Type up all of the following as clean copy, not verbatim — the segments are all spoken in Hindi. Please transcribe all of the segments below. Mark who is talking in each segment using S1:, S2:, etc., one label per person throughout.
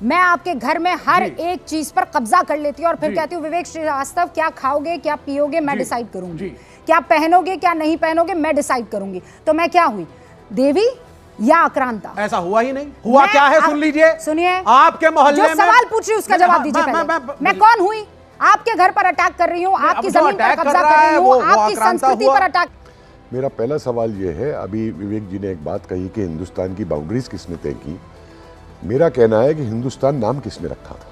S1: मैं आपके घर में हर एक चीज पर कब्जा कर लेती हूँ और फिर कहती हूँ विवेक श्रीवास्तव क्या खाओगे क्या पियोगे मैं डिसाइड करूंगी, क्या पहनोगे क्या नहीं पहनोगे मैं डिसाइड करूंगी। तो मैं क्या हुई, देवी या आक्रांता?
S2: ऐसा हुआ ही नहीं। हुआ क्या है सुन लीजिए,
S1: सुनिए,
S2: आपके मोहल्ले में
S1: जो सवाल पूछ रही हूँ उसका जवाब दीजिए पहले। मैं कौन हुई? आपके घर पर अटैक कर रही हूँ, आपकी जमीन पर कब्जा कर रही हूँ, आपकी संस्कृति पर अटैक।
S3: मेरा पहला सवाल यह है, अभी विवेक जी ने एक बात कही कि हिंदुस्तान की बाउंड्रीज किसने तय की। मेरा कहना है कि हिंदुस्तान नाम किसने रखा था?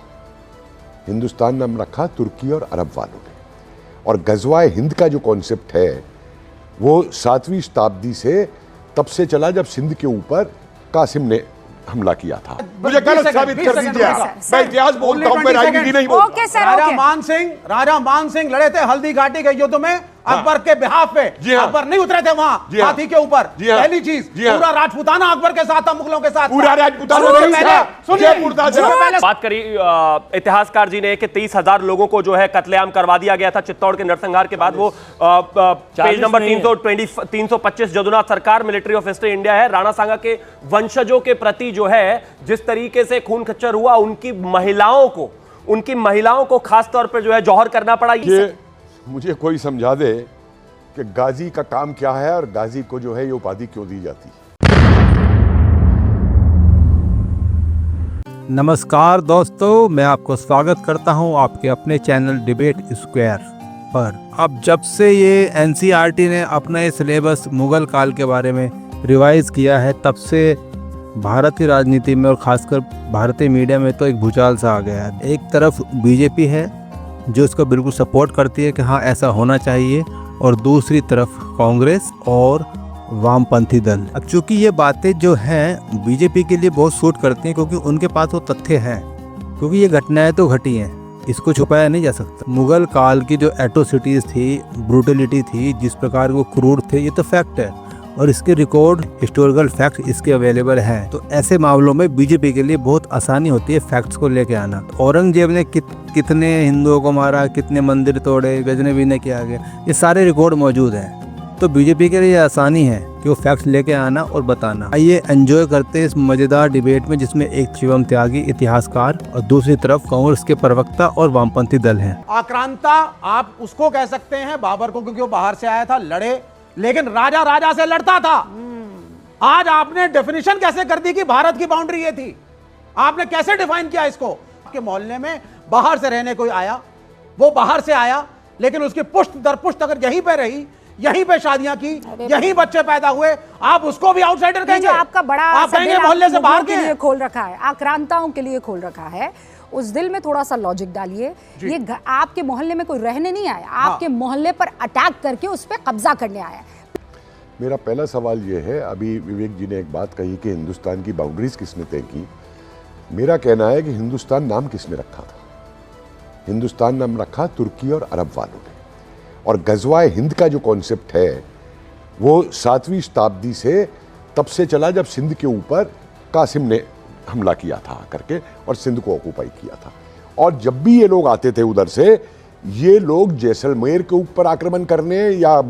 S3: हिंदुस्तान नाम रखा तुर्की और अरब वालों ने। और गज़वाए हिंद का जो कॉन्सेप्ट है वो 7वीं शताब्दी से तब से चला जब सिंध के ऊपर कासिम ने हमला किया था। मुझे गलत साबित कर दीजिए आप। मैं इतिहास बोलता हूं, मैं राजनीति नहीं बोलता।
S2: राजा मान सिंह लड़े थे हल्दी घाटी के युद्ध में अकबर के बिहाफ पे। अकबर नहीं उतरे थे वहां हाथी के ऊपर। पहली चीज, पूरा राजपूताना अकबर के साथ था, मुगलों के साथ पूरा राजपूताना
S4: बात करी इतिहासकार जी ने कि 30,000 लोगों को जो है कत्लेआम करवा दिया गया था चित्तौड़ के नरसंहार के बाद। वो पेज नंबर 325 जदुनाथ सरकार मिलिट्री ऑफ हिस्ट्री इंडिया है। राणा सांगा के वंशजों के प्रति जो है जिस तरीके से खून खच्चर हुआ, उनकी महिलाओं को खास तौर पर जो है जौहर करना पड़ा।
S3: मुझे कोई समझा दे कि गाजी का काम क्या है और गाजी को जो है ये उपाधि क्यों दी जाती।
S5: नमस्कार दोस्तों, मैं आपको स्वागत करता हूं आपके अपने चैनल डिबेट स्क्वायर पर। अब जब से ये एनसीईआरटी ने अपना ये सिलेबस मुगल काल के बारे में रिवाइज किया है, तब से भारतीय राजनीति में और खासकर भारतीय मीडिया में तो एक भूचाल सा आ गया है। एक तरफ बीजेपी है जो इसको बिल्कुल सपोर्ट करती है कि हाँ ऐसा होना चाहिए, और दूसरी तरफ कांग्रेस और वामपंथी दल। अब चूंकि ये बातें जो हैं बीजेपी के लिए बहुत सूट करती हैं क्योंकि उनके पास वो तथ्य हैं, क्योंकि ये घटनाएं तो घटी हैं, इसको छुपाया नहीं जा सकता। मुगल काल की जो एट्रोसिटीज़ थी, ब्रूटलिटी थी, जिस प्रकार वो क्रूर थे, ये तो फैक्ट है और इसके रिकॉर्ड हिस्टोरिकल फैक्ट इसके अवेलेबल हैं। तो ऐसे मामलों में बीजेपी के लिए बहुत आसानी होती है फैक्ट्स को लेके आना। औरंगजेब ने कितने हिंदुओं को मारा, कितने मंदिर तोड़े, गजनवी ने किया गया, ये सारे रिकॉर्ड मौजूद हैं। तो बीजेपी के लिए आसानी है कि वो फैक्ट्स लेके आना और बताना। आइए एंजॉय करते हैं इस मजेदार डिबेट में, जिसमें एक शिवम त्यागी इतिहासकार और दूसरी तरफ कांग्रेस के प्रवक्ता और वामपंथी दल हैं।
S2: आक्रांता आप उसको कह सकते हैं, बाबर को, क्योंकि वो बाहर से आया था, लड़े, लेकिन राजा से लड़ता था। आज आपने डेफिनेशन कैसे कर दी कि भारत की बाउंड्री ये थी? आपने कैसे डिफाइन किया इसको? आपके मोहल्ले में बाहर से रहने कोई आया, वो बाहर से आया, लेकिन उसकी पुश्त दर पुश्त अगर यहीं पे रही, यहीं पे शादियां की, यहीं बच्चे पैदा हुए, आप उसको भी आउटसाइडर कहेंगे?
S1: आपका बड़ा
S2: आप कहेंगे मोहल्ले से बाहर के
S1: खोल रखा है, आक्रांताओं के लिए खोल रखा है। उस दिल में थोड़ा सा लॉजिक डालिए। ये आपके मोहल्ले में कोई रहने नहीं आया, आपके मोहल्ले पर अटैक करके उस पर कब्जा करने आया।
S3: मेरा पहला सवाल यह है, अभी विवेक जी ने एक बात कही कि हिंदुस्तान की बाउंड्रीज किसने तय की। मेरा कहना है कि हिंदुस्तान नाम किसने रखा था? हिंदुस्तान नाम रखा तुर्की और अरब वालों ने। और गज़वाए हिंद का जो कॉन्सेप्ट है वो 7वीं शताब्दी से तब से चला जब सिंध के ऊपर कासिम ने हमला किया था करके और सिंध को ऑक्यूपाई किया था। और जब भी ये लोग आते थे उधर से, ये लोग जैसलमेर के ऊपर आक्रमण करने या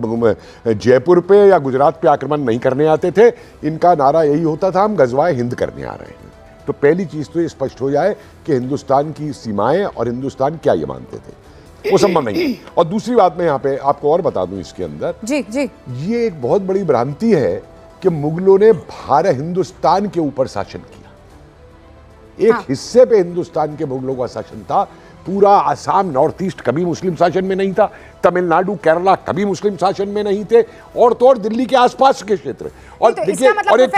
S3: जयपुर पे या गुजरात पे आक्रमण नहीं करने आते थे। इनका नारा यही होता था, हम गज़वाए हिंद करने आ रहे हैं। तो पहली चीज तो ये स्पष्ट हो जाए कि हिंदुस्तान की सीमाएं और हिंदुस्तान क्या ये मानते थे, वो संभव नहीं। और दूसरी बात मैं यहाँ पे आपको और बता दूं इसके अंदर, जी ये एक बहुत बड़ी भ्रांति है कि मुगलों ने भारत हिंदुस्तान के ऊपर शासन किया। एक हिस्से पे हिंदुस्तान के मुगलों का शासन था, पूरा आसाम नॉर्थ ईस्ट कभी मुस्लिम शासन में नहीं था, तमिलनाडु केरला कभी मुस्लिम शासन में नहीं थे, और तो और दिल्ली के आसपास के क्षेत्र। और देखिए, और एक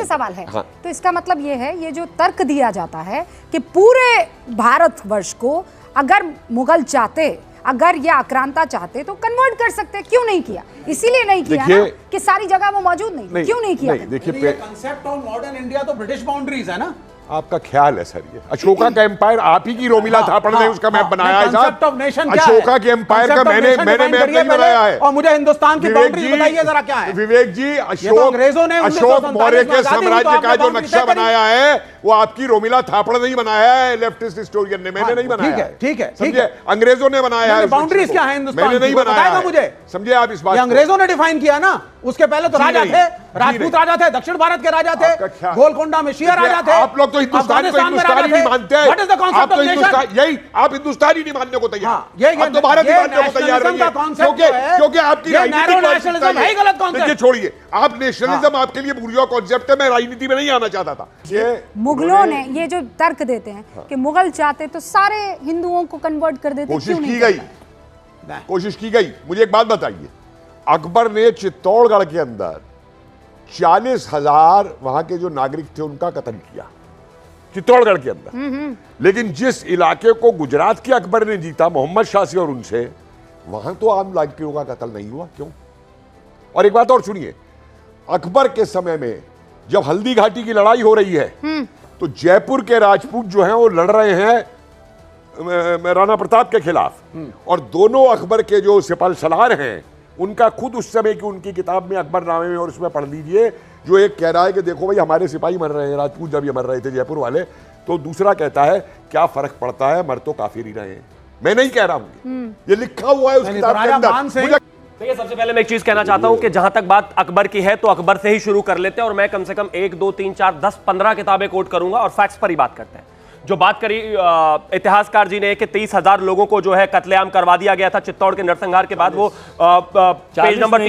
S1: सवाल है, तो इसका मतलब ये है, ये जो तर्क दिया जाता है कि पूरे भारतवर्ष को अगर मुगल चाहते, अगर ये आक्रांता चाहते तो कन्वर्ट कर सकते, क्यों नहीं किया? इसीलिए नहीं किया ना कि सारी जगह वो मौजूद नहीं, क्यों नहीं किया?
S2: देखिए, कांसेप्ट ऑफ मॉडर्न इंडिया तो ब्रिटिश बाउंड्रीज है ना।
S3: आपका ख्याल है सर, ये अशोका का एम्पायर आप ही की रोमिला थापड़ ने उसका मैप बनाया है साहब। अशोका के एम्पायर का मैंने मैप नहीं बनाया है।
S2: और मुझे हिंदुस्तान की बाउंड्री बताइए जरा क्या है?
S3: विवेक जी, अशोक मौर्य के साम्राज्य का जो नक्शा बनाया है वो आपकी रोमिला थापड़ नहीं बनाया है, लेफ्टिस्ट हिस्टोरियन ने, मैंने नहीं बनाया है।
S2: ठीक है,
S3: समझे, अंग्रेजों ने बनाया है।
S2: बाउंड्रीज क्या है हिंदुस्तान?
S3: मैंने नहीं बनाया,
S2: मुझे
S3: समझे आप इस बात।
S2: अंग्रेजों ने डिफाइन किया ना, उसके पहले तो राजा थे, राजपूत राजा थे, दक्षिण भारत के राजा थे, गोलकोंडा में शिया राजा थे।
S3: आप लोग तो हिंदुस्तानी को हिंदुस्तानी नहीं मानते हैं।
S2: What is the concept
S3: आप तो
S2: of nation?
S3: हिंदुस्तान यही आप हिंदुस्तानी नहीं मानने को तैयार।
S2: ये
S3: अब तो भारत ही मानने को तैयार नहीं है, क्योंकि आपकी
S2: नेशनलिज्म है गलत कॉन्सेप्ट।
S3: छोड़िए, आप नेशनलिज्म आपके लिए बुर्जुआ कॉन्सेप्ट है। मैं राजनीति में नहीं आना चाहता था। ये
S1: मुगलों ने ये जो तर्क देते हैं कि मुगल चाहते तो सारे हिंदुओं को कन्वर्ट कर देते,
S3: कोशिश
S1: क्यों नहीं
S3: की गई,
S1: करते?
S3: कोशिश की गई। मुझे एक बात बताइए, अकबर ने चित्तौड़गढ़ के अंदर 40,000 वहां के जो नागरिक थे उनका कत्ल किया, चित्तौड़गढ़ के अंदर। लेकिन जिस इलाके को गुजरात के अकबर ने जीता, मोहम्मद शाह से और उनसे, वहां तो आम नागरिकों का कत्ल नहीं हुआ। क्यों? और एक बात और सुनिए, अकबर के समय में जब हल्दी घाटी की लड़ाई हो रही है तो जयपुर के राजपूत जो हैं वो लड़ रहे हैं राणा प्रताप के खिलाफ, और दोनों अकबर के जो सिपाही सलार हैं उनका खुद उस समय की उनकी किताब में अकबरनामे में, और उसमें पढ़ लीजिए, जो एक कह रहा है कि देखो भाई हमारे सिपाही मर रहे हैं, राजपूत जब ये मर रहे थे जयपुर वाले, तो दूसरा कहता है क्या फर्क पड़ता है, मर तो काफिर ही रहे हैं। मैं नहीं कह रहा हूं, ये लिखा हुआ है उस किताब के अंदर।
S4: देखिए, सबसे पहले मैं एक चीज कहना चाहता हूं कि जहां तक बात अकबर की है तो अकबर से ही शुरू कर लेते हैं, और मैं कम से कम 1, 2, 3, 4, 10, 15 किताबें कोट करूंगा और फैक्ट्स पर ही बात करते हैं। जो बात करी इतिहासकार जी ने कि 30,000 लोगों को जो है कत्लेआम करवा दिया गया था चित्तौड़ के नरसंहार के बाद, वो पेज नंबर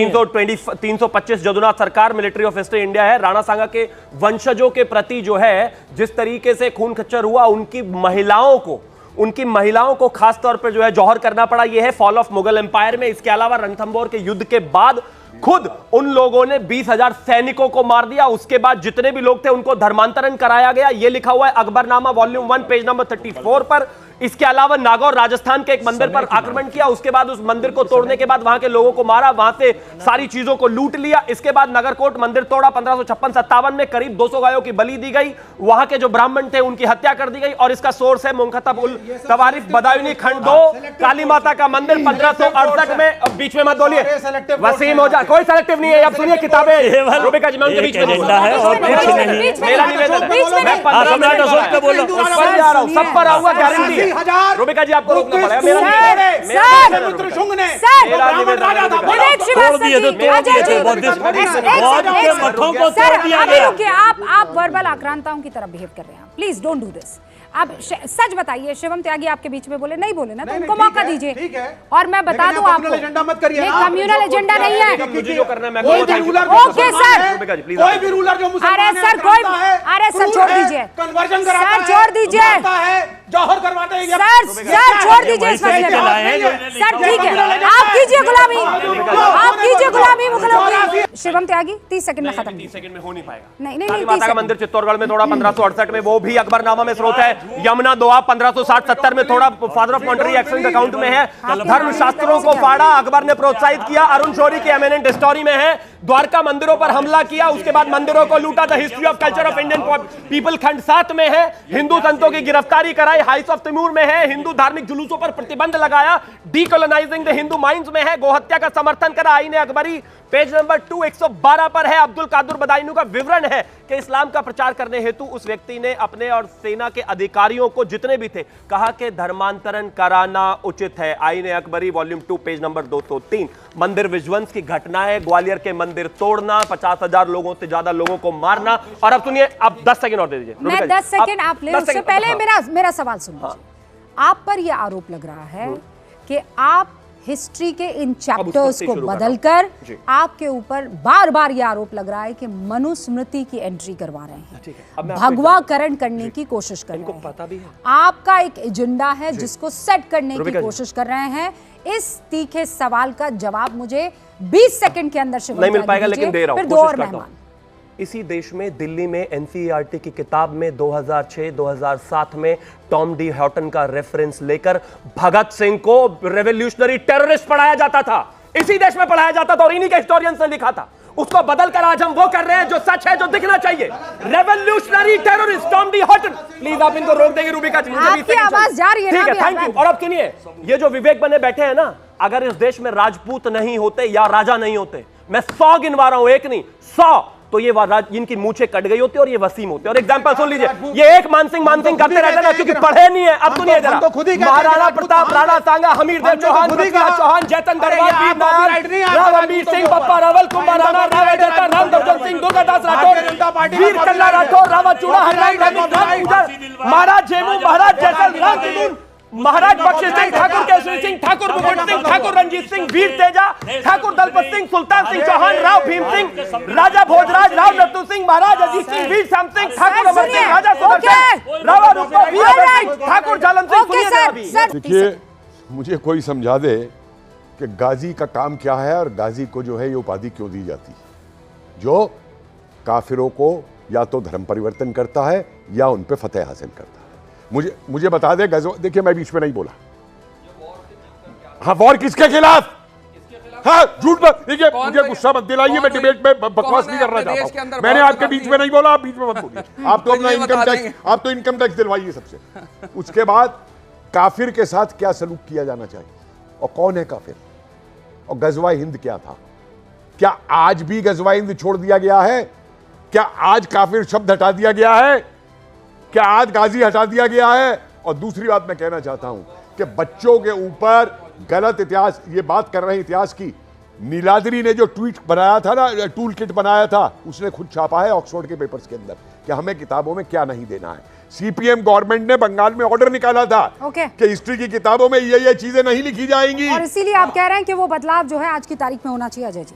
S4: 325 जदुनाथ सरकार मिलिट्री ऑफ हिस्ट्री इंडिया है। राणा सांगा के वंशजों के प्रति जो है जिस तरीके से खून खच्चर हुआ, उनकी महिलाओं को खास तौर पर जो है जौहर करना पड़ा, यह है फॉल ऑफ मुगल एम्पायर में। इसके अलावा रणथंभौर के युद्ध के बाद खुद उन लोगों ने 20,000 सैनिकों को मार दिया। उसके बाद जितने भी लोग थे उनको धर्मांतरण कराया गया। यह लिखा हुआ है अकबरनामा वॉल्यूम 1 पेज नंबर 34 पर। इसके अलावा नागौर राजस्थान के एक मंदिर पर आक्रमण किया, उसके बाद उस मंदिर को तोड़ने के बाद वहां के लोगों को मारा, वहां से सारी चीजों को लूट लिया। इसके बाद नगरकोट मंदिर तोड़ा, 1556-57 में करीब 200 गायों की बलि दी गई, वहां के जो ब्राह्मण थे उनकी हत्या कर दी गई। और इसका सोर्स है मुंखतब उल तवारीफ बदायूनी खंड 2, काली माता का मंदिर 1568 में। बीच में मत बोलिए, वसीम हो जा, कोई सेलेक्टिव नहीं है। अब सुनिए किताबें, रूबिका जी मैं उनके बीच में मेरा निवेदन, मैं 15 मिनट सब पर आऊंगा, गारंटी। रूबिका जी आपको रोकना पड़ेगा। मेरा
S1: आप वर्बल आक्रांताओं की तरह बिहेव कर रहे हैं। Please don't do this. आप सच बताइए, शिवम त्यागी आपके बीच में बोले, नहीं बोले ना, तो उनको मौका दीजिए। और मैं बता दूं आपको,
S2: एजेंडा मत करिए,
S1: ये कम्युनल एजेंडा नहीं है।
S4: मुझे जो करना है मैं
S1: ओके सर,
S2: कोई भी रूलर जो
S1: अरे सर कोई, अरे सर छोड़ दीजिए,
S2: कन्वर्जन कराता है,
S1: सर छोड़ दीजिए,
S2: जौहर करवाते हैं,
S1: सर छोड़ दीजिए इस मसले में। सर ठीक है, आप कीजिए गुलामी, आप कीजिए गुलामी मुगलों की। शिवम त्यागी 30 सेकंड में खत्म।
S4: 30 सेकंड में हो नहीं पाएगा।
S1: नहीं
S4: माता का मंदिर चित्तौड़गढ़ में तोड़ा 1568 में, वो भी अकबरनामा में स्रोत है। यमुना दोआब 1560-70 में थोड़ा, फादर ऑफ मॉन्टरी एक्सेंट अकाउंट में है। धर्मशास्त्रों को फाड़ा, अकबर ने प्रोत्साहित किया, अरुण शौरी की एमिनेंट हिस्टोरी में है। द्वारका मंदिरों पर हमला किया, उसके बाद मंदिरों को लूटा, the history of culture of Indian people खंड 7 में है। हिंदू संतों की गिरफ्तारी कराई, हाउस ऑफ तैमूर में है। हिंदू धार्मिक जुलूसों पर प्रतिबंध लगाया, डीकोलोनाइजिंग द हिंदू माइंड्स में है। गोहत्या का समर्थन करा, आईन अकबरी पेज नंबर 212 पर है। अब्दुल कादिर बदायूनी का विवरण है कि इस्लाम का प्रचार करने हेतु उस व्यक्ति ने अपने और सेना के अधिकारियों को, जितने भी थे, कहा कि धर्मांतरण कराना उचित है। आईन अकबरी वॉल्यूम 2 पेज नंबर 203। मंदिर विध्वंस की घटनाएं, ग्वालियर के मंदिर तोड़ना, 50,000 लोगों से ज्यादा लोगों को मारना। और अब सुनिए, अब 10 सेकंड और दे दीजिए।
S1: मैं 10 सेकंड आप ले, उससे पहले मेरा सवाल सुन लीजिए। आप पर यह आरोप लग रहा है कि आप हिस्ट्री के इन चैप्टर्स को बदलकर, आपके ऊपर बार बार यह आरोप लग रहा है कि मनुस्मृति की एंट्री करवा रहे हैं, भगवाकरण करने की कोशिश कर रहे हैं। पता भी है आपका एक एजेंडा है जिसको सेट करने की कोशिश कर रहे हैं। इस तीखे सवाल का जवाब मुझे 20 सेकंड के अंदर
S4: नहीं मिल पाएगा, लेकिन दे रहा हूं,
S1: फिर 2 और मेहमान।
S4: इसी देश में, दिल्ली में एनसीईआरटी की किताब में 2006-2007 में टॉम डी हॉटन का रेफरेंस लेकर भगत सिंह को रेवोल्यूशनरी टेररिस्ट पढ़ाया जाता था। इसी देश में पढ़ाया जाता था और इन्हीं के हिस्टोरियंस ने लिखा था। उसको बदलकर आज हम वो कर रहे हैं जो सच है, जो दिखना चाहिए। Revolutionary terrorist Tom D Horton. Please आप इनको रोक देंगे रूबिका जी,
S1: आपकी आवाज जा रही है ना?
S4: ठीक है, थैंक यू। और अब सुनिए, ये जो विवेक बने बैठे हैं ना, अगर इस देश में राजपूत नहीं होते या राजा नहीं होते, मैं 100 गिनवा रहा हूं, एक नहीं 100 तो ये इनकी मूछें कट गई होती और ये वसीम होते। और एग्जांपल सुन लीजिए, ये एक मानसिंह करते रहते ना, क्योंकि पढ़े नहीं है। अब तो नहीं है जरा, महाराणा प्रताप, राणा सांगा, हमीरदेव चौहान, पृथ्वीराज चौहान, जयतन दरबार, वीर नारायण, राव रणबीर सिंह, बप्पा रावल, कुंभा राणा, राव जयता, राम दर्शन सिंह, दुर्गादास राठौर, वीर कल्ला राठौर, रावत चूड़ा, महाराज जेमू, महाराज जैसल, महाराज बख्शी सिंह, ठाकुर केशरी सिंह, ठाकुर मुकुट सिंह, ठाकुर रंजीत सिंह, वीर तेजा, ठाकुर दलपत सिंह, सुल्तान सिंह चौहान, राव भीम सिंह, राजा भोजराज, राव नत्थू सिंह, महाराज अजीत सिंह, वीर श्याम सिंह, ठाकुर अमर सिंह, राजा सुदर्शन, रावा रूपा, वीर अमर सिंह, ठाकुर जालम सिंह। सुनिए जरा अभी।
S3: देखिए, मुझे कोई समझा दे कि गाजी का काम क्या है और गाजी को जो है ये उपाधि क्यों दी जाती है, जो काफिरों को या तो धर्म परिवर्तन करता है या उन पे फतेह हासिल करता है। मुझे बता दे देखिए, मैं बीच में नहीं बोला। हाँ, वॉर किसके खिलाफ? हाँ, झूठ मत। देखिए, मुझे गुस्सा मत दिलाइए, मैं डिबेट में बकवास नहीं करना चाहता हूं। मैंने आपके बीच में नहीं बोला, आप बीच में मत बोलिए। आप तो अपना इनकम टैक्स दिलवाइए सबसे। उसके बाद काफिर के साथ क्या सलूक किया जाना चाहिए और कौन है काफिर, और गजवा हिंद क्या था? क्या आज भी गजवा हिंद छोड़ दिया गया है? क्या आज काफिर शब्द हटा दिया गया है? क्या आज गाजी हटा दिया गया है? और दूसरी बात मैं कहना चाहता हूं कि बच्चों के ऊपर गलत इतिहास, ये बात कर रहे हैं इतिहास की। नीलाद्री ने जो ट्वीट बनाया था ना, टूल किट बनाया था, उसने खुद छापा है ऑक्सफोर्ड के पेपर्स के अंदर कि हमें किताबों में क्या नहीं देना है। सीपीएम गवर्नमेंट ने बंगाल में ऑर्डर निकाला था कि हिस्ट्री की किताबों में ये चीजें नहीं लिखी जाएंगी,
S1: और इसीलिए आप कह रहे हैं कि वो बदलाव जो है आज की तारीख में होना चाहिए। अजय जी,